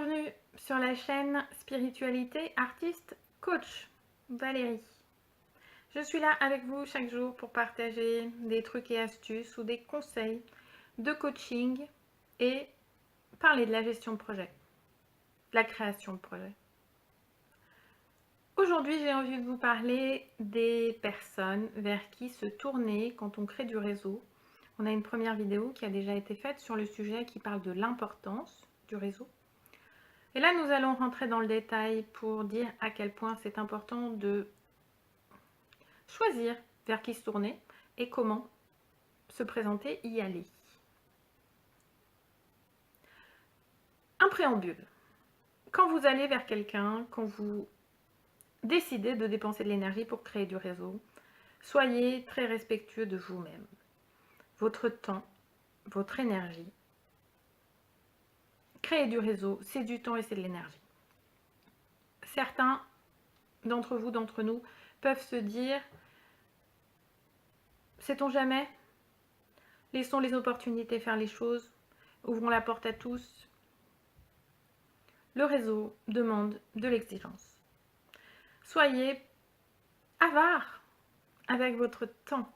Bienvenue sur la chaîne Spiritualité Artiste Coach, Valérie. Je suis là avec vous chaque jour pour partager des trucs et astuces ou des conseils de coaching et parler de la gestion de projet, de la création de projet. Aujourd'hui, j'ai envie de vous parler des personnes vers qui se tourner quand on crée du réseau. On a une première vidéo qui a déjà été faite sur le sujet qui parle de l'importance du réseau. Et là, nous allons rentrer dans le détail pour dire à quel point c'est important de choisir vers qui se tourner et comment se présenter, y aller. Un préambule. Quand vous allez vers quelqu'un, quand vous décidez de dépenser de l'énergie pour créer du réseau, soyez très respectueux de vous-même. Votre temps, votre énergie. Créer du réseau, c'est du temps et c'est de l'énergie. Certains d'entre vous, d'entre nous, peuvent se dire « Sait-on jamais ? Laissons les opportunités faire les choses, ouvrons la porte à tous. » Le réseau demande de l'exigence. Soyez avare avec votre temps.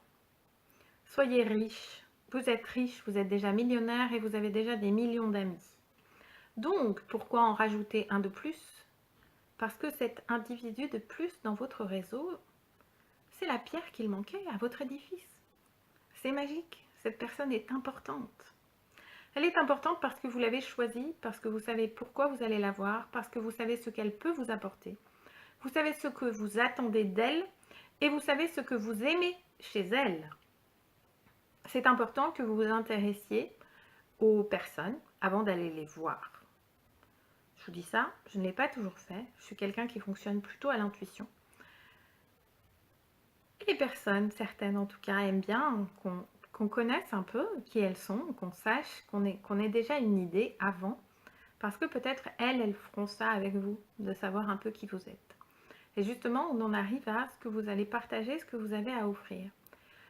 Soyez riche. Vous êtes déjà millionnaire et vous avez déjà des millions d'amis. Donc, pourquoi en rajouter un de plus? Parce que cet individu de plus dans votre réseau, c'est la pierre qu'il manquait à votre édifice. C'est magique. Cette personne est importante. Elle est importante parce que vous l'avez choisie, parce que vous savez pourquoi vous allez la voir, parce que vous savez ce qu'elle peut vous apporter. Vous savez ce que vous attendez d'elle et vous savez ce que vous aimez chez elle. C'est important que vous vous intéressiez aux personnes avant d'aller les voir. Je vous dis ça, je ne l'ai pas toujours fait. Je suis quelqu'un qui fonctionne plutôt à l'intuition. Et les personnes, certaines en tout cas, aiment bien qu'on connaisse un peu qui elles sont, qu'on sache, qu'on ait déjà une idée avant. Parce que peut-être elles feront ça avec vous, de savoir un peu qui vous êtes. Et justement, on en arrive à ce que vous allez partager, ce que vous avez à offrir.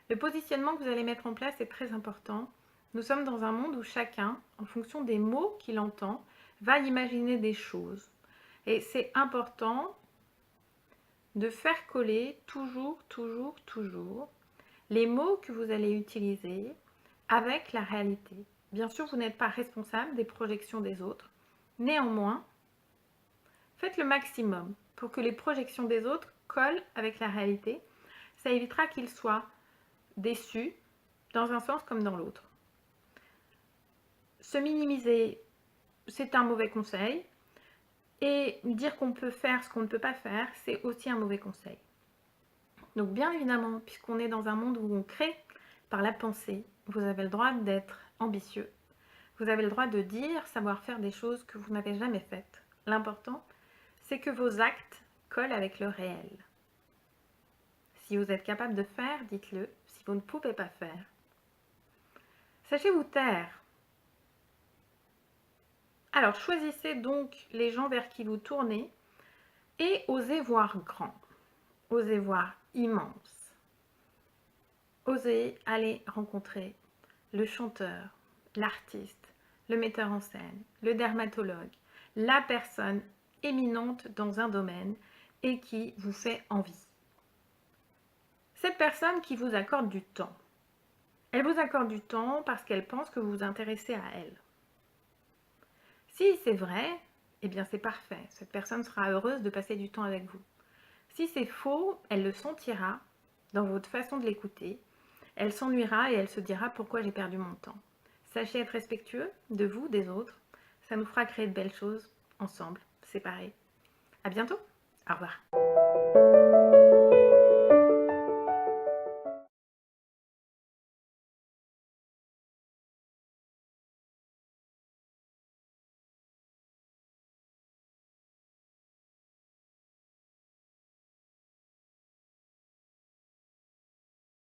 Le positionnement que vous allez mettre en place est très important. Nous sommes dans un monde où chacun, en fonction des mots qu'il entend, va imaginer des choses. Et c'est important de faire coller toujours les mots que vous allez utiliser avec la réalité. Bien sûr, vous n'êtes pas responsable des projections des autres. Néanmoins, faites le maximum pour que les projections des autres collent avec la réalité. Ça évitera qu'ils soient déçus dans un sens comme dans l'autre. Se minimiser, c'est un mauvais conseil. Et dire qu'on peut faire ce qu'on ne peut pas faire, c'est aussi un mauvais conseil. Donc bien évidemment, puisqu'on est dans un monde où on crée par la pensée, vous avez le droit d'être ambitieux. Vous avez le droit de dire, savoir faire des choses que vous n'avez jamais faites. L'important, c'est que vos actes collent avec le réel. Si vous êtes capable de faire, dites-le. Si vous ne pouvez pas faire, sachez vous taire. Alors, choisissez donc les gens vers qui vous tournez et osez voir grand. Osez voir immense. Osez aller rencontrer le chanteur, l'artiste, le metteur en scène, le dermatologue, la personne éminente dans un domaine et qui vous fait envie. Cette personne qui vous accorde du temps, elle vous accorde du temps parce qu'elle pense que vous vous intéressez à elle. Si c'est vrai, eh bien c'est parfait. Cette personne sera heureuse de passer du temps avec vous. Si c'est faux, elle le sentira dans votre façon de l'écouter. Elle s'ennuiera et elle se dira pourquoi j'ai perdu mon temps. Sachez être respectueux de vous, des autres. Ça nous fera créer de belles choses ensemble, séparés. À bientôt. Au revoir.